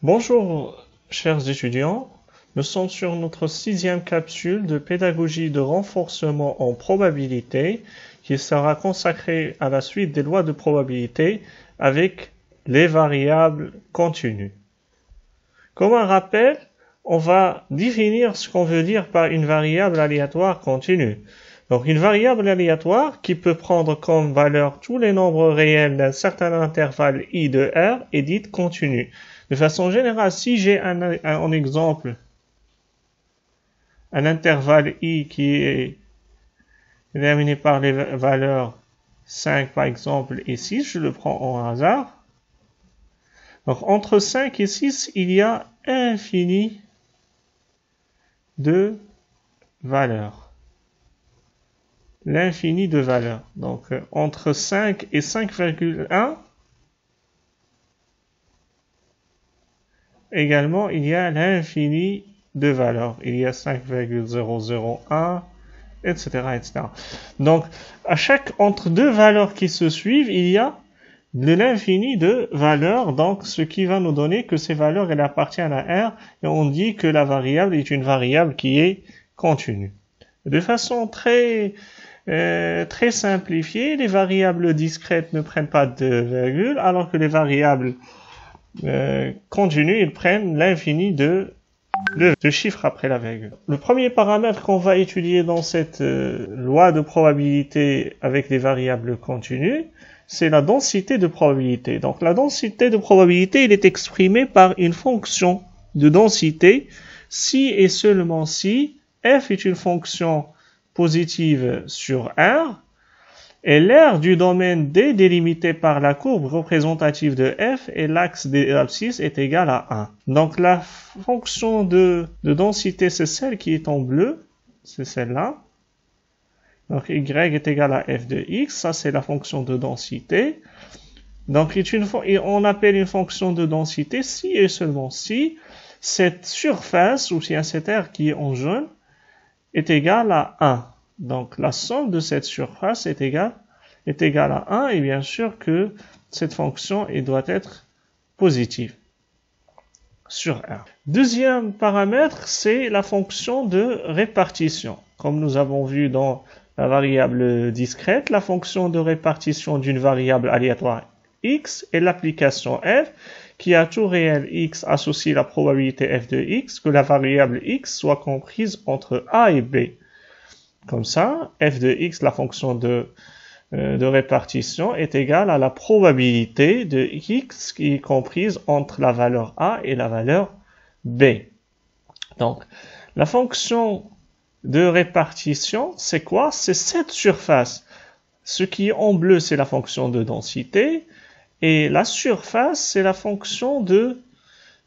Bonjour, chers étudiants. Nous sommes sur notre 6e capsule de pédagogie de renforcement en probabilité qui sera consacrée à la suite des lois de probabilité avec les variables continues. Comme un rappel, on va définir ce qu'on veut dire par une variable aléatoire continue. Donc une variable aléatoire qui peut prendre comme valeur tous les nombres réels d'un certain intervalle i de R est dite continue. De façon générale, si j'ai en exemple un intervalle i qui est déterminé par les valeurs 5 par exemple et 6, je le prends au hasard. Donc entre 5 et 6, il y a infini de valeurs. L'infini de valeurs. Donc entre 5 et 5,1, également il y a l'infini de valeurs. Il y a 5,001, etc., etc. Donc entre deux valeurs qui se suivent, il y a de l'infini de valeurs, donc ce qui va nous donner que ces valeurs elles appartiennent à R, et on dit que la variable est une variable qui est continue. De façon très simplifiée, les variables discrètes ne prennent pas de virgule, alors que les variables continues, ils prennent l'infini de chiffres après la virgule. Le premier paramètre qu'on va étudier dans cette loi de probabilité avec les variables continues, c'est la densité de probabilité. Donc la densité de probabilité, elle est exprimée par une fonction de densité si et seulement si f est une fonction positive sur R et l'aire du domaine D délimité par la courbe représentative de f et l'axe des abscisses est égal à 1. Donc la fonction de densité, c'est celle qui est en bleu, c'est celle-là. Donc y est égal à f de x, ça c'est la fonction de densité. Donc on appelle une fonction de densité si et seulement si cette surface, ou bien cette aire qui est en jaune, est égale à 1. Donc la somme de cette surface est égale à 1 et bien sûr que cette fonction doit être positive sur R. Deuxième paramètre, c'est la fonction de répartition. Comme nous avons vu dans la variable discrète, la fonction de répartition d'une variable aléatoire x est l'application f qui à tout réel x associe la probabilité f de x que la variable x soit comprise entre a et b. Comme ça, f de x, la fonction de répartition, est égale à la probabilité de x qui est comprise entre la valeur a et la valeur b. Donc, la fonction de répartition, c'est quoi? C'est cette surface. Ce qui est en bleu, c'est la fonction de densité, et la surface, c'est la fonction de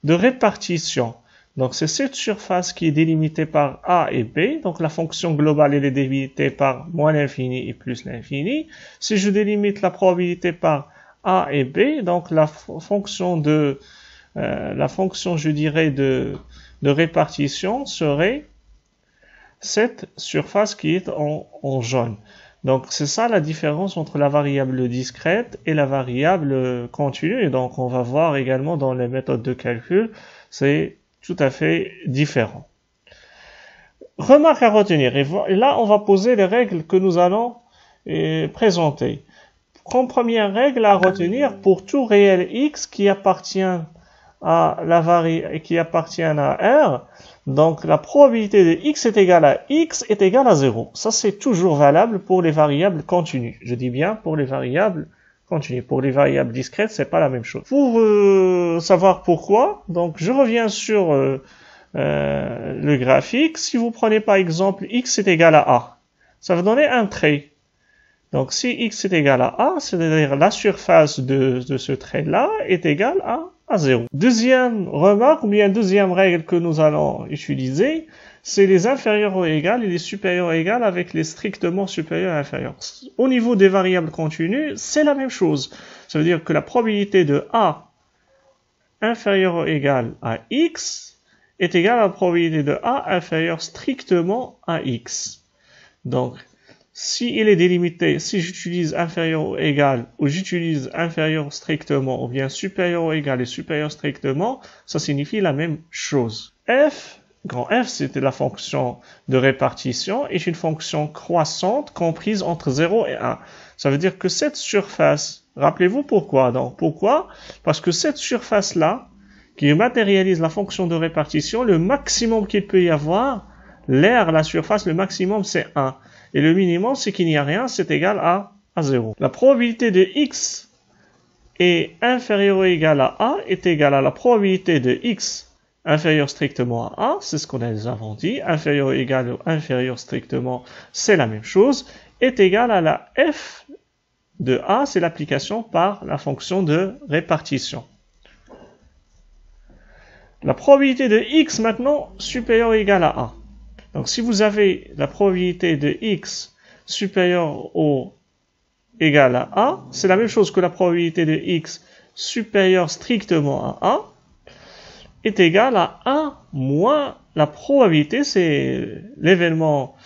répartition. Donc c'est cette surface qui est délimitée par a et b. Donc la fonction globale elle est délimitée par moins l'infini et plus l'infini. Si je délimite la probabilité par a et b, donc la fonction je dirais de répartition serait cette surface qui est en jaune. Donc c'est ça la différence entre la variable discrète et la variable continue. Et donc on va voir également dans les méthodes de calcul, c'est tout à fait différent. Remarque à retenir, et là on va poser les règles que nous allons présenter. Comme première règle à retenir, pour tout réel x qui appartient à R, donc la probabilité de x est égale à x est égale à 0. Ça c'est toujours valable pour les variables continues. Je dis bien pour les variables continues. Pour les variables discrètes, c'est pas la même chose. Pour savoir pourquoi, donc je reviens sur le graphique. Si vous prenez par exemple x est égal à a, ça va donner un trait. Donc si x est égal à a, c'est-à-dire la surface de ce trait-là est égale à 0. Deuxième remarque, ou bien deuxième règle que nous allons utiliser, c'est les inférieurs ou égales et les supérieurs ou égales avec les strictement supérieurs et inférieurs. Au niveau des variables continues, c'est la même chose. Ça veut dire que la probabilité de a inférieur ou égale à x est égale à la probabilité de a inférieur strictement à x. Donc, si il est délimité, si j'utilise inférieur ou égal, ou j'utilise inférieur strictement, ou bien supérieur ou égal et supérieur strictement, ça signifie la même chose. F, grand F, c'était la fonction de répartition, est une fonction croissante comprise entre 0 et 1. Ça veut dire que cette surface, rappelez-vous pourquoi donc? Pourquoi? Parce que cette surface-là, qui matérialise la fonction de répartition, le maximum qu'il peut y avoir, l'air, la surface, le maximum c'est 1. Et le minimum, c'est qu'il n'y a rien, c'est égal à 0. La probabilité de x est inférieure ou égale à a est égale à la probabilité de x inférieur strictement à a, c'est ce qu'on a déjà dit, inférieur ou égal ou inférieur strictement, c'est la même chose, est égale à la f de a, c'est l'application par la fonction de répartition. La probabilité de x maintenant supérieure ou égale à a. Donc, si vous avez la probabilité de x supérieure ou égale à a, c'est la même chose que la probabilité de x supérieure strictement à a, est égale à 1 moins la probabilité, c'est l'événement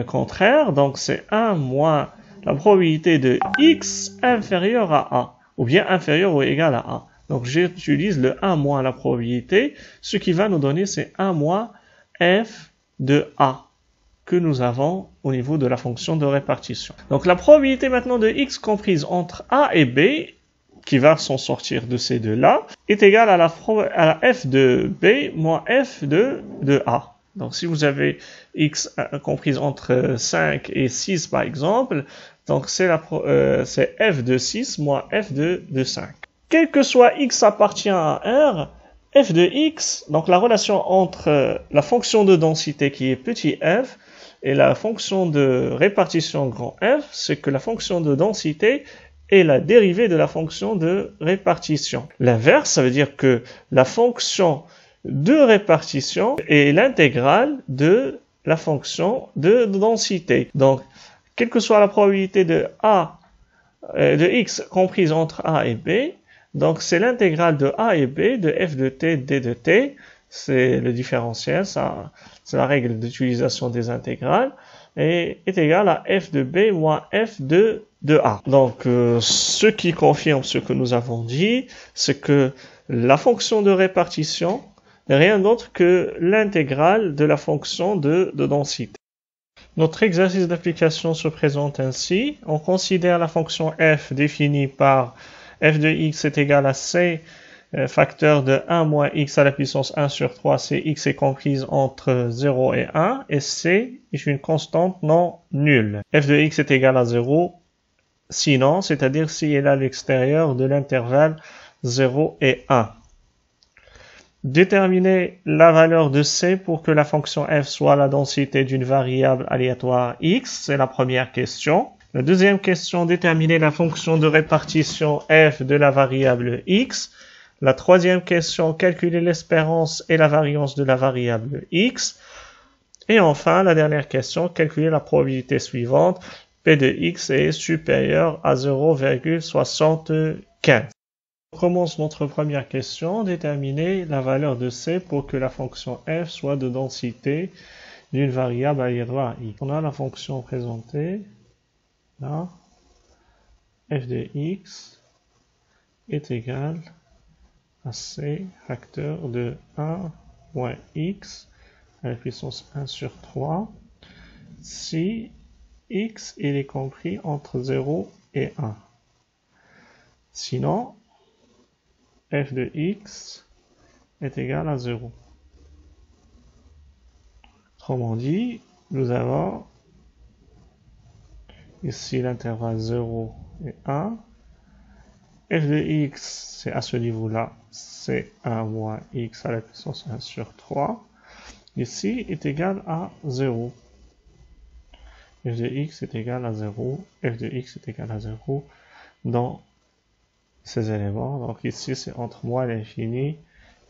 contraire, donc c'est 1 moins la probabilité de x inférieure à a, ou bien inférieure ou égale à a. Donc, j'utilise le 1 moins la probabilité, ce qui va nous donner, c'est 1 moins f de a que nous avons au niveau de la fonction de répartition. Donc la probabilité maintenant de x comprise entre a et b, qui va s'en sortir de ces deux-là, est égale à la f de b moins f de a. Donc si vous avez x comprise entre 5 et 6 par exemple, donc c'est f de 6 moins f de 5. Quel que soit x appartient à R, f de x, donc la relation entre la fonction de densité qui est petit f et la fonction de répartition grand F, c'est que la fonction de densité est la dérivée de la fonction de répartition. L'inverse, ça veut dire que la fonction de répartition est l'intégrale de la fonction de densité. Donc, quelle que soit la probabilité de x comprise entre a et b, donc c'est l'intégrale de a et b de f de t d de t, c'est le différentiel, c'est la règle d'utilisation des intégrales, et est égal à f de b moins f de a. Donc ce qui confirme ce que nous avons dit, c'est que la fonction de répartition n'est rien d'autre que l'intégrale de la fonction de densité. Notre exercice d'application se présente ainsi. On considère la fonction f définie par f de x est égal à c facteur de 1 moins x à la puissance 1 sur 3, c'est x est comprise entre 0 et 1, et c est une constante non nulle. F de x est égal à 0, sinon, c'est-à-dire si elle est à l'extérieur de l'intervalle 0 et 1. Déterminer la valeur de c pour que la fonction f soit la densité d'une variable aléatoire x, c'est la première question. La deuxième question, déterminer la fonction de répartition f de la variable x. La troisième question, calculer l'espérance et la variance de la variable x. Et enfin, la dernière question, calculer la probabilité suivante, p de x est supérieur à 0,75. On commence notre première question, déterminer la valeur de c pour que la fonction f soit de densité d'une variable aléatoire x. On a la fonction présentée, là, f de x est égale à c facteur de 1 moins x à la puissance 1 sur 3 si x il est compris entre 0 et 1. Sinon, f de x est égal à 0. Autrement dit, nous avons ici l'intervalle 0 et 1. F de x, c'est à ce niveau-là, c'est 1 moins x à la puissance 1 sur 3. Ici est égal à 0. F de x est égal à 0. F de x est égal à 0 dans ces éléments. Donc ici, c'est entre moins l'infini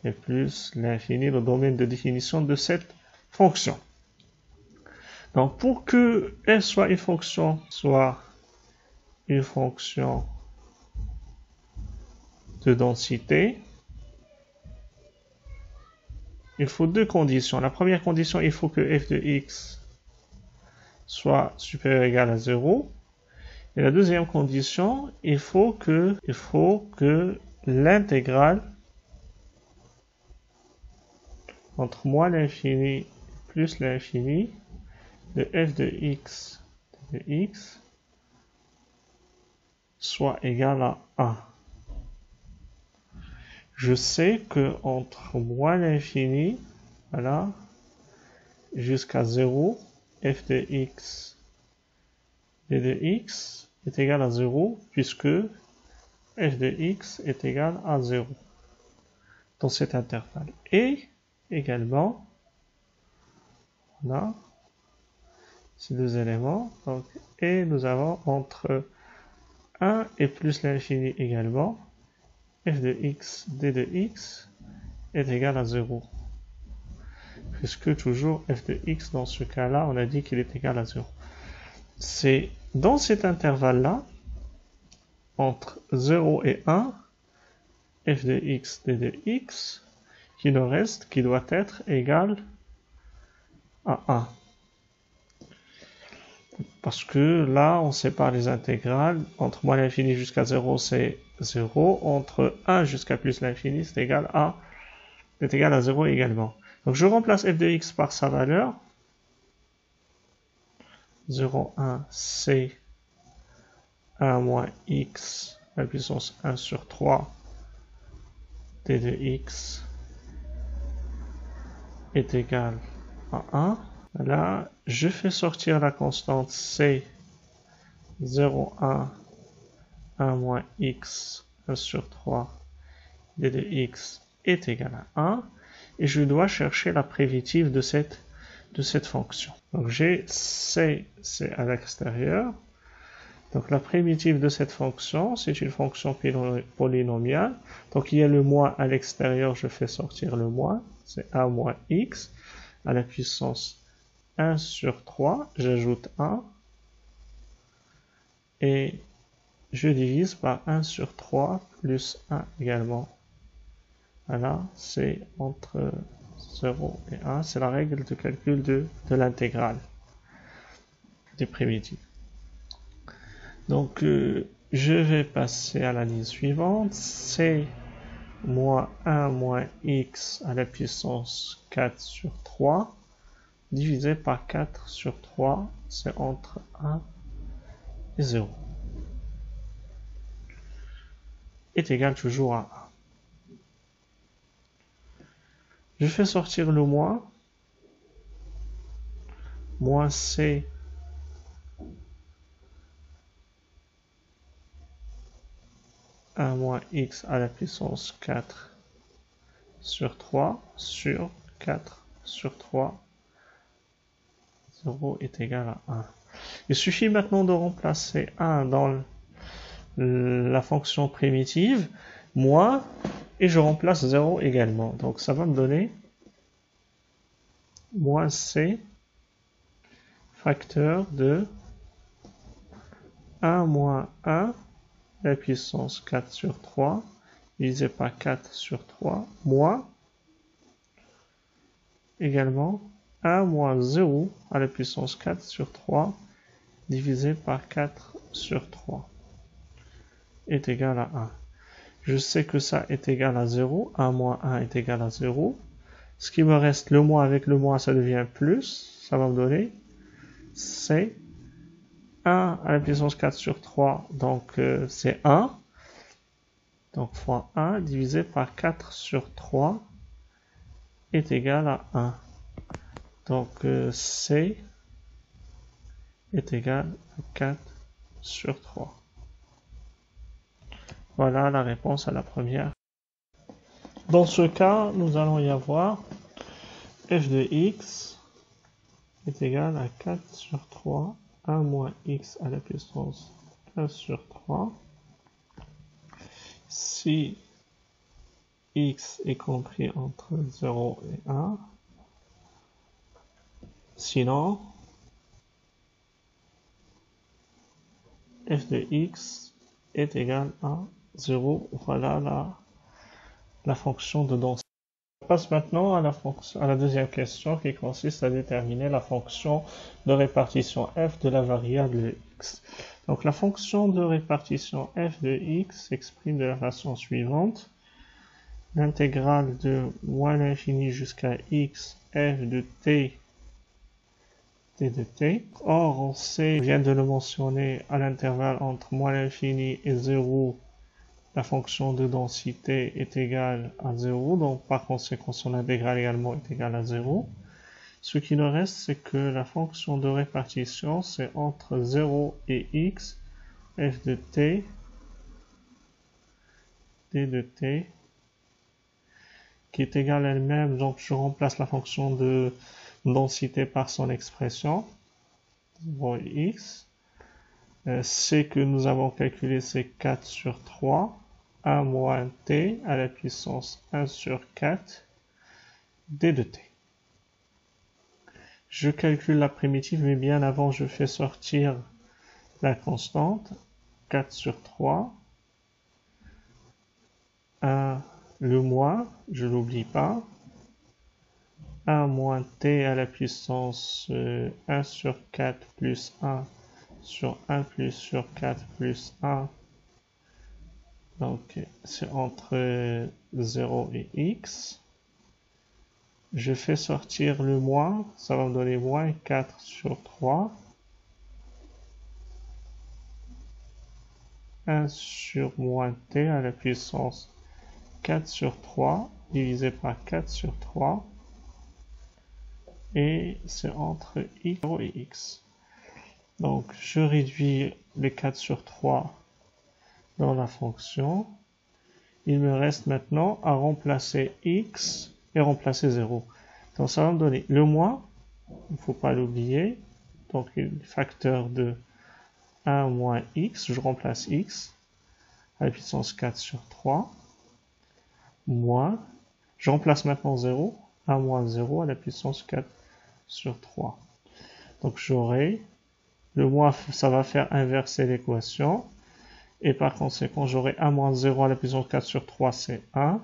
et plus l'infini, le domaine de définition de cette fonction. Donc pour que f soit une fonction de densité, il faut deux conditions. La première condition, il faut que f de x soit supérieur ou égal à 0. Et la deuxième condition, il faut que l'intégrale entre moins l'infini plus l'infini de f de x soit égal à 1. Je sais que entre moins l'infini, voilà, jusqu'à 0, f de x d de x est égal à 0, puisque f de x est égal à 0 dans cet intervalle. Et également, on a ces deux éléments. Donc, et nous avons entre 1 et plus l'infini également, f de x d de x est égal à 0. Puisque toujours f de x, dans ce cas-là, on a dit qu'il est égal à 0. C'est dans cet intervalle-là, entre 0 et 1, f de x d de x, qui nous reste, qui doit être égal à 1. Parce que là, on sépare les intégrales. Entre moins l'infini jusqu'à 0, c'est 0. Entre 1 jusqu'à plus l'infini, c'est égal à 0 également. Donc je remplace f de x par sa valeur. 0, 1, c'est 1 moins x à la puissance 1 sur 3 d de x est égal à 1. Là, je fais sortir la constante c, 0, 1, 1 moins x 1 sur 3 d de x est égal à 1. Et je dois chercher la primitive de cette fonction. Donc j'ai c, c'est à l'extérieur. Donc la primitive de cette fonction, c'est une fonction polynomiale. Donc il y a le moins à l'extérieur, je fais sortir le moins. C'est 1 moins x à la puissance 1 sur 3. J'ajoute 1. Et je divise par 1 sur 3 plus 1 également. Voilà, c'est entre 0 et 1. C'est la règle de calcul de l'intégrale des primitives. Donc, je vais passer à la ligne suivante. C'est moins 1 moins x à la puissance 4 sur 3 divisé par 4 sur 3. C'est entre 1 et 0. Est égal toujours à 1. Je fais sortir le moins. Moins c moins x à la puissance 4 sur 3 sur 4 sur 3. 0 est égal à 1. Il suffit maintenant de remplacer 1 dans la fonction primitive, moins, et je remplace 0 également. Donc ça va me donner moins c facteur de 1 moins 1 la puissance 4 sur 3 divisé par 4 sur 3 moins également 1 moins 0 à la puissance 4 sur 3 divisé par 4 sur 3 est égal à 1. Je sais que ça est égal à 0. 1 moins 1 est égal à 0. Ce qui me reste, le moins avec le moins, ça devient plus. Ça va me donner c'est 1 à la puissance 4 sur 3, donc c'est 1. Donc fois 1 divisé par 4 sur 3 est égal à 1. Donc C est égal à 4 sur 3. Voilà la réponse à la première. Dans ce cas, nous allons y avoir f de x est égal à 4 sur 3, 1 moins x à la puissance 1 sur 3. Si x est compris entre 0 et 1, sinon f de x est égal à 0. Voilà la fonction de densité. passe maintenant à la deuxième question qui consiste à déterminer la fonction de répartition f de la variable x. Donc la fonction de répartition f de x s'exprime de la façon suivante. L'intégrale de moins l'infini jusqu'à x f de t de t. Or, on sait, on vient de le mentionner, à l'intervalle entre moins l'infini et 0, la fonction de densité est égale à 0, donc par conséquent son intégrale également est égale à 0. Ce qui nous reste, c'est que la fonction de répartition, c'est entre 0 et x, f de t, d de t, qui est égale à elle-même, donc je remplace la fonction de densité par son expression, x. C que nous avons calculé, c'est 4 sur 3, 1 moins t à la puissance 1 sur 4, d de t. Je calcule la primitive, mais bien avant, je fais sortir la constante, 4 sur 3, 1, le moins, je ne l'oublie pas, 1 moins t à la puissance 1 sur 4 plus 1 sur 1 plus sur 4 plus 1. Donc c'est entre 0 et x. Je fais sortir le moins, ça va me donner moins 4 sur 3. 1 sur moins t à la puissance 4 sur 3 divisé par 4 sur 3. Et c'est entre x et x. Donc, je réduis les 4 sur 3 dans la fonction. Il me reste maintenant à remplacer x et remplacer 0. Donc, ça va me donner le moins, il ne faut pas l'oublier. Donc, le facteur de 1 moins x, je remplace x à la puissance 4 sur 3, moins, je remplace maintenant 0, 1 moins 0 à la puissance 4 sur 3. Donc j'aurai, le moins, ça va faire inverser l'équation, et par conséquent j'aurai 1 moins 0 à la puissance 4 sur 3, c'est 1,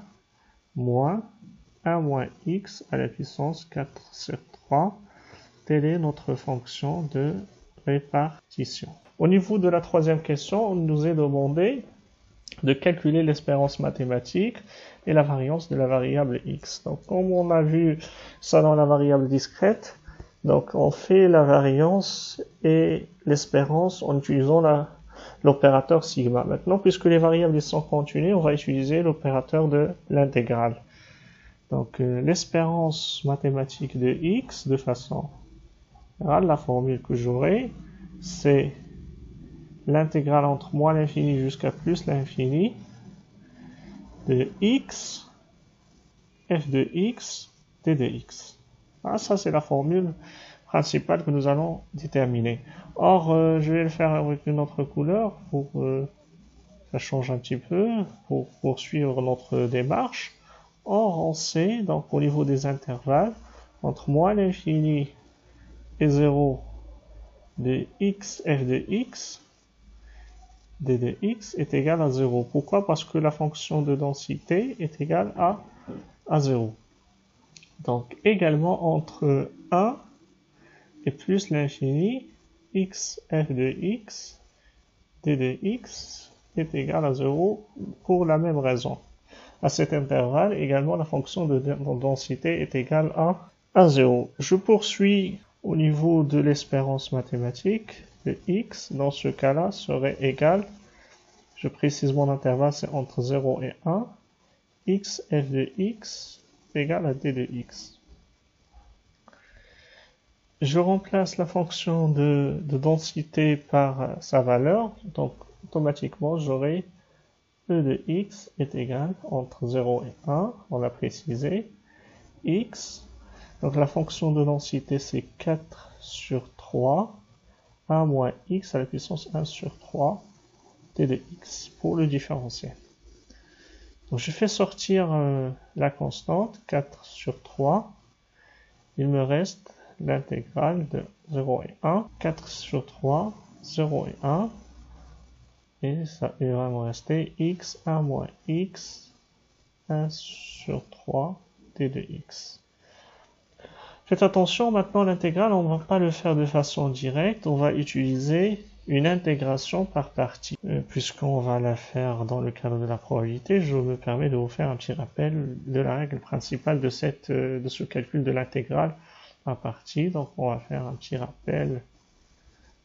moins 1 moins x à la puissance 4 sur 3. Telle est notre fonction de répartition. Au niveau de la troisième question, on nous est demandé de calculer l'espérance mathématique et la variance de la variable x. Donc, comme on a vu ça dans la variable discrète, donc on fait la variance et l'espérance en utilisant l'opérateur sigma. Maintenant, puisque les variables sont continues, on va utiliser l'opérateur de l'intégrale. Donc, l'espérance mathématique de x, de façon générale, la formule que j'aurai, c'est l'intégrale entre moins l'infini jusqu'à plus l'infini de x, f de x, t de x. Ah, ça, c'est la formule principale que nous allons déterminer. Or, je vais le faire avec une autre couleur pour ça change un petit peu, pour poursuivre notre démarche. Or, on sait, donc au niveau des intervalles, entre moins l'infini et 0 de x, f de x, d de x est égal à 0. Pourquoi? Parce que la fonction de densité est égale à 0. Donc, également entre 1 et plus l'infini, x, f de x, d de x est égal à 0 pour la même raison. À cet intervalle, également, la fonction de densité est égale à 0. Je poursuis au niveau de l'espérance mathématique. De x, dans ce cas-là, serait égal, je précise mon intervalle, c'est entre 0 et 1, x, f de x égale à d de x. Je remplace la fonction de densité par sa valeur, donc automatiquement j'aurai e de x est égal entre 0 et 1, on l'a précisé, x, donc la fonction de densité c'est 4 sur 3, 1 moins x à la puissance 1 sur 3, t de x pour le différentiel. Donc je fais sortir la constante 4 sur 3, il me reste l'intégrale de 0 et 1, 4 sur 3, 0 et 1, et ça, il va me rester x, 1 moins x, 1 sur 3, d de x. Faites attention, maintenant l'intégrale, on ne va pas le faire de façon directe, on va utiliser une intégration par partie. Puisqu'on va la faire dans le cadre de la probabilité, je me permets de vous faire un petit rappel de la règle principale de ce calcul de l'intégrale par partie. Donc on va faire un petit rappel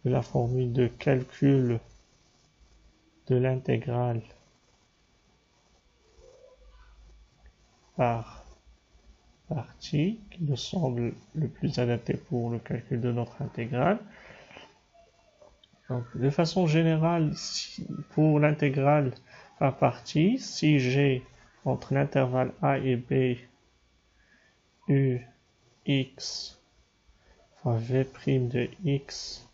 de la formule de calcul de l'intégrale par partie, qui me semble le plus adapté pour le calcul de notre intégrale. Donc, de façon générale, pour l'intégrale par partie, si j'ai entre l'intervalle a et b u x fois v' de x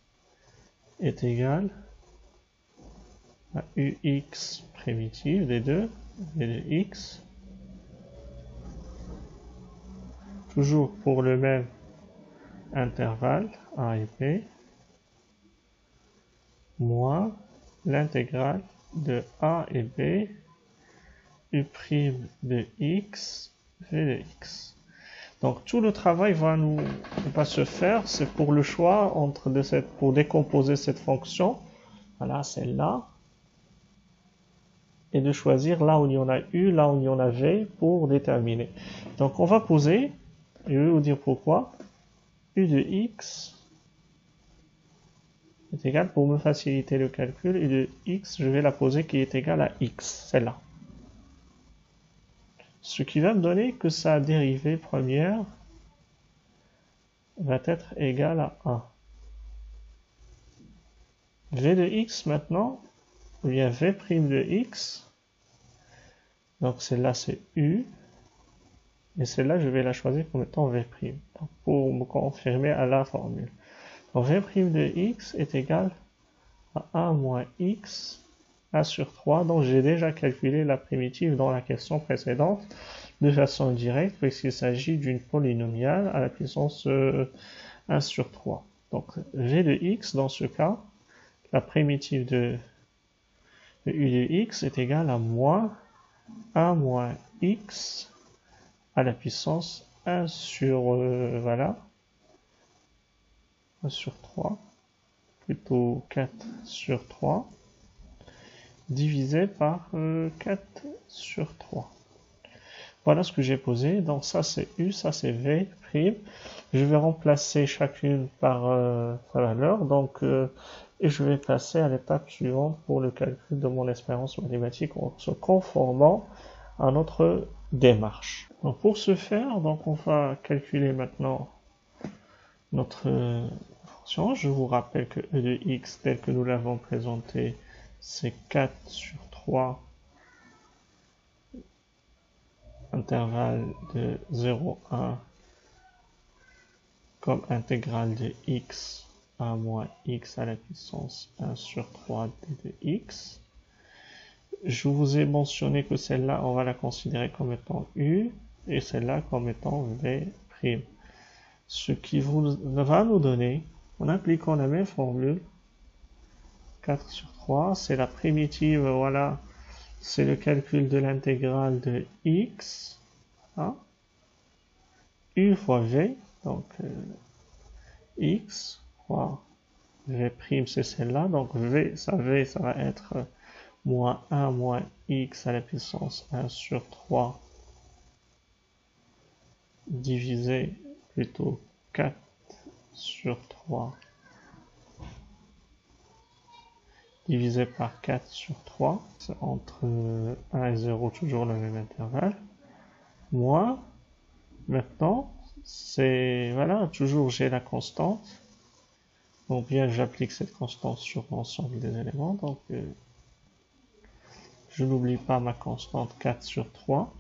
est égal à ux primitive des deux, v de x, toujours pour le même intervalle a et b, moins l'intégrale de a et b u' de x v de x. Donc tout le travail va se faire, c'est pour le choix pour décomposer cette fonction, voilà celle-là, et de choisir là où il y en a u, là où il y en a v pour déterminer. Donc on va poser, et je vais vous dire pourquoi, u de x est égal, pour me faciliter le calcul, u de x, je vais la poser qui est égale à x, celle-là. Ce qui va me donner que sa dérivée première va être égale à 1. v de x maintenant, ou bien v' de x, donc celle-là c'est u, et celle-là je vais la choisir comme étant v', donc pour me confirmer à la formule. Donc v' de x est égal à 1 moins x, 1 sur 3, donc j'ai déjà calculé la primitive dans la question précédente, de façon directe, puisqu'il s'agit d'une polynomiale à la puissance 1 sur 3. Donc v de x, dans ce cas, la primitive de u de x est égale à moins 1 moins x à la puissance 1 sur, voilà, 1 sur 3, plutôt 4 sur 3, divisé par 4 sur 3. Voilà ce que j'ai posé, donc ça c'est u, ça c'est v'. Je vais remplacer chacune par sa valeur, donc, et je vais passer à l'étape suivante pour le calcul de mon expérience mathématique en se conformant à notre démarche. Donc pour ce faire, donc on va calculer maintenant notre fonction. Je vous rappelle que e de x tel que nous l'avons présenté, c'est 4 sur 3 intervalle de 0, 1 comme intégrale de x à moins x à la puissance 1 sur 3 d de x. Je vous ai mentionné que celle-là, on va la considérer comme étant u et celle-là comme étant v'. Ce qui va nous donner, en appliquant la même formule, 4 sur 3, c'est la primitive, voilà, c'est le calcul de l'intégrale de x, hein, u fois v, donc x fois v' c'est celle-là, donc v, ça va être moins 1 moins x à la puissance 1 sur 3 divisé plutôt 4 sur 3 divisé par 4 sur 3, c'est entre 1 et 0, toujours le même intervalle, moins, maintenant, c'est, voilà, toujours j'ai la constante, donc bien j'applique cette constante sur l'ensemble des éléments, donc je n'oublie pas ma constante 4 sur 3,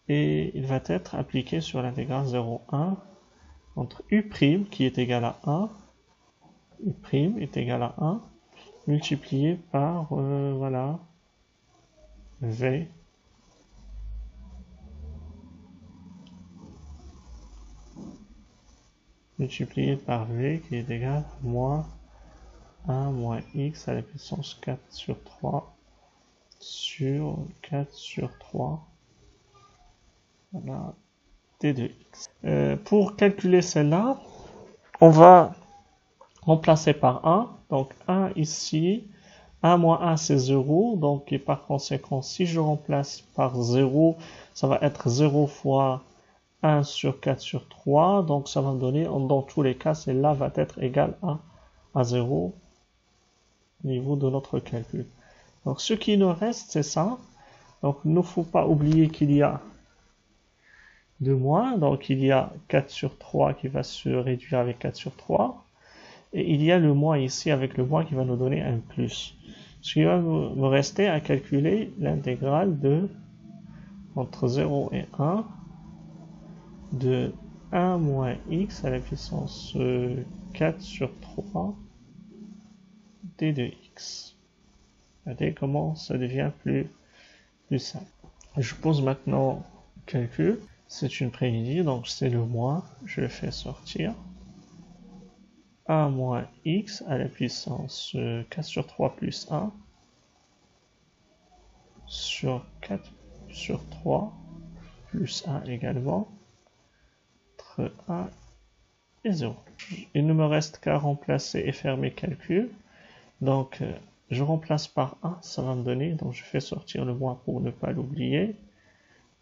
et il va être appliqué sur l'intégrale 0,1 entre u' qui est égal à 1, u' est égal à 1, multiplié par, voilà, v, multiplié par v qui est égal à moins 1 moins x à la puissance 4 sur 3 sur 4 sur 3 Voilà, d de x. Pour calculer celle-là, on va remplacer par 1. Donc 1 ici, 1 moins 1 c'est 0. Donc et par conséquent, si je remplace par 0, ça va être 0 fois 1 sur 4 sur 3. Donc ça va me donner, dans tous les cas, celle-là va être égale à 0 au niveau de notre calcul. Donc ce qui nous reste, c'est ça. Donc il ne faut pas oublier qu'il y a 2 moins. Donc il y a 4 sur 3 qui va se réduire avec 4 sur 3. Et il y a le moins ici avec le moins qui va nous donner un plus. Ce qui va me rester à calculer l'intégrale de entre 0 et 1 de 1 moins x à la puissance 4 sur 3 d de x. Regardez comment ça devient plus simple. Je pose maintenant le calcul. C'est une prédit, donc c'est le moins. Je le fais sortir. 1 moins x à la puissance 4 sur 3 plus 1 sur 4 sur 3 plus 1 également entre 1 et 0. Il ne me reste qu'à remplacer et faire mes calculs. Donc je remplace par 1, ça va me donner, donc je fais sortir le moins pour ne pas l'oublier.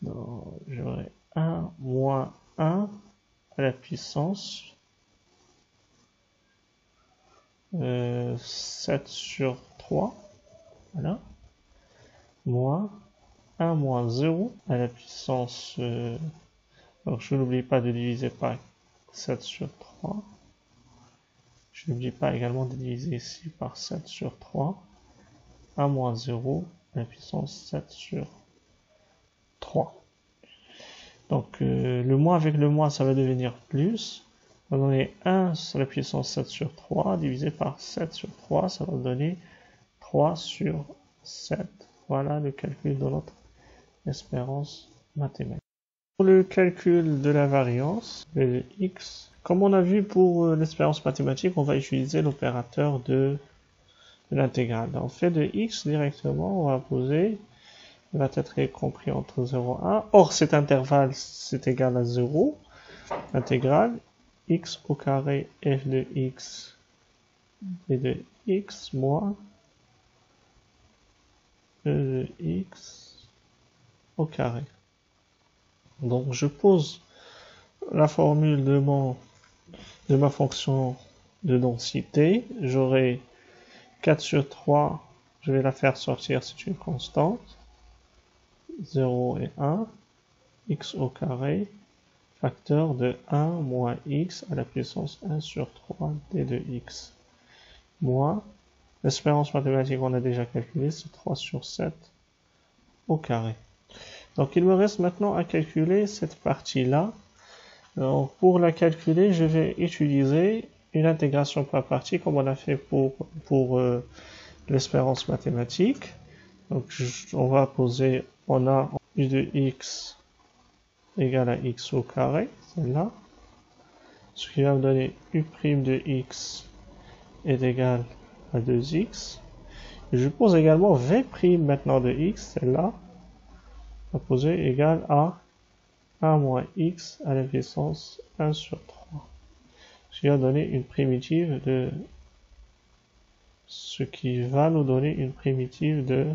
Donc j'aurai 1 moins 1 à la puissance 7 sur 3, voilà, moins 1 moins 0 à la puissance, donc je n'oublie pas de diviser par 7 sur 3, je n'oublie pas également de diviser ici par 7 sur 3, 1 moins 0 à la puissance 7 sur 3. Donc le moins avec le moins, ça va devenir plus. On va donner 1 à la puissance 7 sur 3 divisé par 7 sur 3, ça va donner 3 sur 7. Voilà le calcul de notre espérance mathématique. Pour le calcul de la variance de x, comme on a vu pour l'espérance mathématique, on va utiliser l'opérateur de l'intégrale. On fait de x directement, on va poser, il va être compris entre 0 et 1. Or cet intervalle c'est égal à 0. Intégrale x au carré f de x et de x moins e de x au carré. Donc je pose la formule de ma fonction de densité. J'aurai 4 sur 3, je vais la faire sortir, c'est une constante. 0 et 1, x au carré, facteur de 1 moins x à la puissance 1 sur 3 d de x, moins, l'espérance mathématique on a déjà calculé, c'est 3 sur 7 au carré. Donc il me reste maintenant à calculer cette partie-là. Donc pour la calculer, je vais utiliser une intégration par partie comme on a fait pour l'espérance mathématique. Donc on va poser, on a u de x égale à x au carré, celle-là. Ce qui va me donner u' de x est égal à 2x. Et je pose également v' maintenant de x, celle-là. On va poser égal à 1 moins x à la puissance 1 sur 3. Ce qui va donner une primitive de... Ce qui va nous donner une primitive de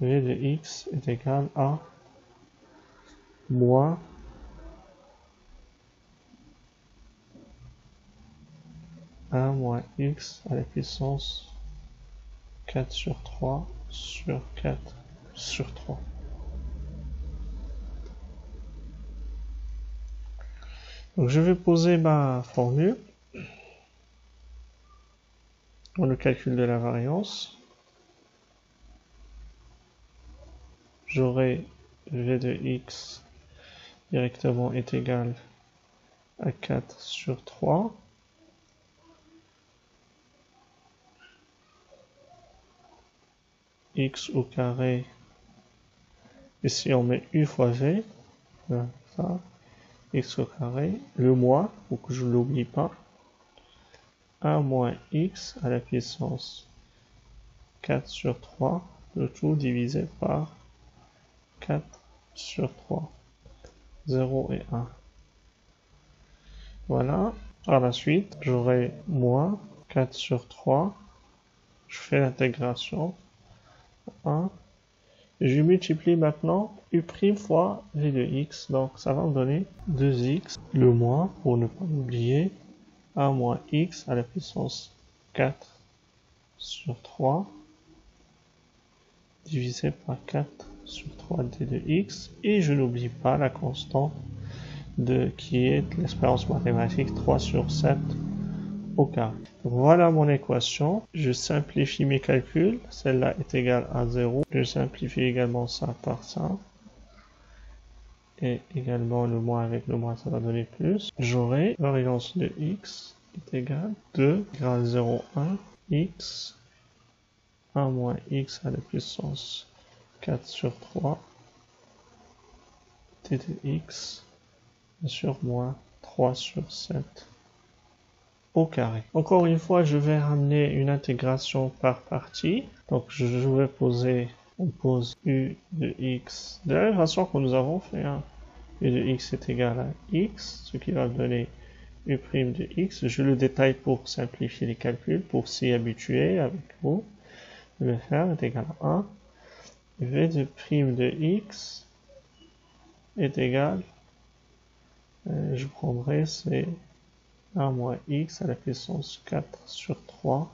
v de x est égal à moins 1 moins x à la puissance 4 sur 3 sur 4 sur 3. Donc je vais poser ma formule pour le calcul de la variance. J'aurai v de x directement est égal à 4 sur 3. X au carré, ici on met u fois v, voilà, ça, x au carré, le moins, pour que je ne l'oublie pas, 1 moins x à la puissance 4 sur 3, le tout divisé par 4 sur 3. 0 et 1. Voilà. Par la suite, j'aurai moins 4 sur 3. Je fais l'intégration. 1. Je multiplie maintenant U' fois V de x. Donc ça va me donner 2x, le moins, pour ne pas l'oublier, 1 moins x à la puissance 4 sur 3, divisé par 4 sur 3 d de x. Et je n'oublie pas la constante qui est l'espérance mathématique 3 sur 7 au carré. Voilà mon équation. Je simplifie mes calculs. Celle-là est égale à 0. Je simplifie également ça par ça. Et également le moins avec le moins, ça va donner plus. J'aurai variance de x est égale 2 égale 0, 1, x, 1 moins x à la puissance 4 sur 3, t de x, sur moins 3 sur 7 au carré. Encore une fois, je vais ramener une intégration par partie. Donc, je vais poser, on pose u de x de la même façon que nous avons fait. U de x est égal à x, ce qui va donner u' de x. Je le détaille pour simplifier les calculs, pour s'y habituer avec vous. Je vais faire est égal à 1. V de prime de x est égal, je prendrai, c'est 1 moins x à la puissance 4 sur 3,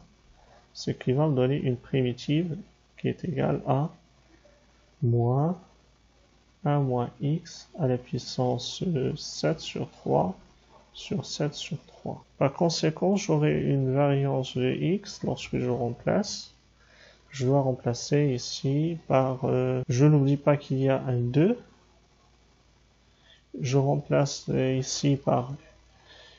ce qui va me donner une primitive qui est égale à moins 1 moins x à la puissance 7 sur 3 sur 7 sur 3. Par conséquent, j'aurai une variance de x lorsque je remplace. Je dois remplacer ici par... je n'oublie pas qu'il y a un 2. Je remplace ici par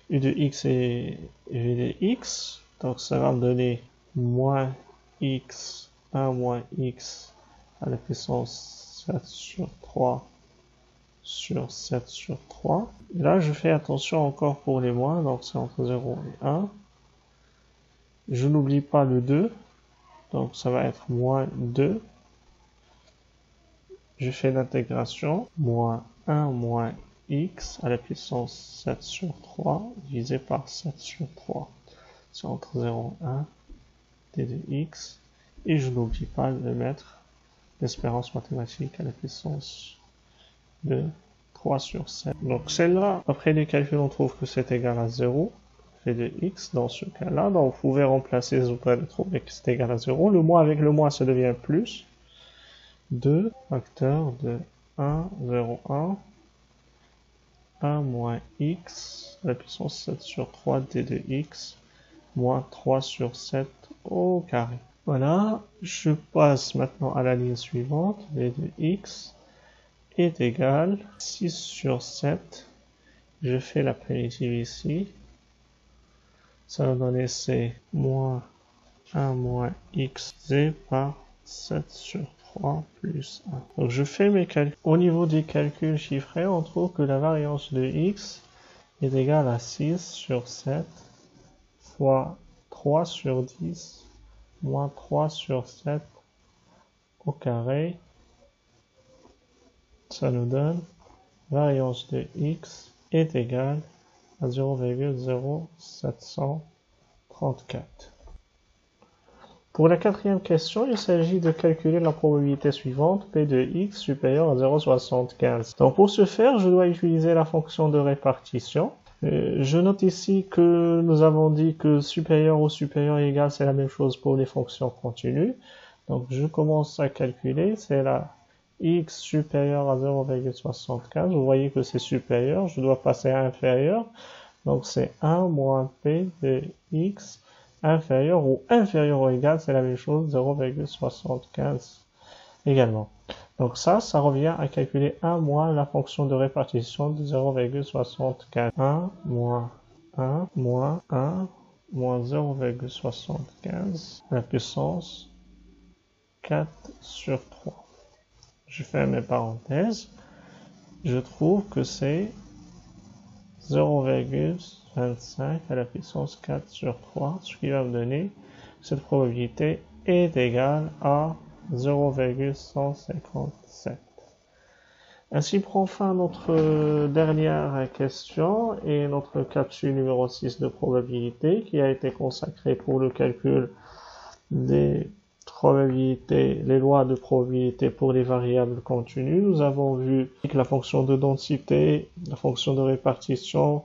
u de x et v de x. Donc ça va me donner moins x, 1 moins x à la puissance 7 sur 3 sur 7 sur 3. Et là, je fais attention encore pour les moins, donc c'est entre 0 et 1. Je n'oublie pas le 2, donc ça va être moins 2. Je fais l'intégration, moins 1 moins x à la puissance 7 sur 3 divisé par 7 sur 3. C'est entre 0 et 1, d de x. Et je n'oublie pas de mettre l'espérance mathématique à la puissance de 3 sur 7. Donc celle-là, après les calculs, on trouve que c'est égal à 0, v de x dans ce cas-là. Donc vous pouvez remplacer les autres et trouver que c'est égal à 0. Le moins avec le moins, ça devient plus. 2 facteur de 1, 0, 1, 1 moins x à la puissance 7 sur 3 d de x moins 3 sur 7 au carré. Voilà, je passe maintenant à la ligne suivante. V de x est égal 6 sur 7. Je fais la primitive ici. Ça va donner c moins 1 moins x z par 7 sur 3 plus 1. Donc je fais mes calculs. Au niveau des calculs chiffrés, on trouve que la variance de x est égale à 6 sur 7 fois 3 sur 10 moins 3 sur 7 au carré. Ça nous donne variance de x est égale à 0,0734. Pour la quatrième question, il s'agit de calculer la probabilité suivante, P de x supérieur à 0,75. Donc pour ce faire, je dois utiliser la fonction de répartition. Je note ici que nous avons dit que supérieur ou supérieur égal, c'est la même chose pour les fonctions continues. Donc je commence à calculer, c'est la x supérieur à 0,75. Vous voyez que c'est supérieur, je dois passer à inférieur. Donc c'est 1 moins P de x inférieur ou inférieur ou égal, c'est la même chose, 0,75 également. Donc ça revient à calculer 1 moins la fonction de répartition de 0,75. 1 moins 1 moins 1 moins 0,75 à la puissance 4 sur 3. Je fais mes parenthèses. Je trouve que c'est 0,25 à la puissance 4 sur 3, ce qui va me donner cette probabilité est égale à 0,157. Ainsi prend fin notre dernière question et notre capsule numéro 6 de probabilité qui a été consacrée pour le calcul des probabilités, les lois de probabilité pour les variables continues. Nous avons vu que la fonction de densité, la fonction de répartition,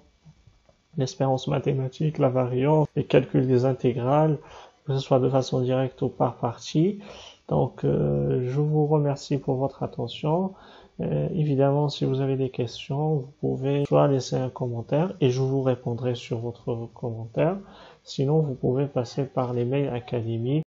l'espérance mathématique, la variance, les calculs des intégrales, que ce soit de façon directe ou par partie. Donc, je vous remercie pour votre attention. Évidemment, si vous avez des questions, vous pouvez soit laisser un commentaire et je vous répondrai sur votre commentaire. Sinon, vous pouvez passer par les mails académiques.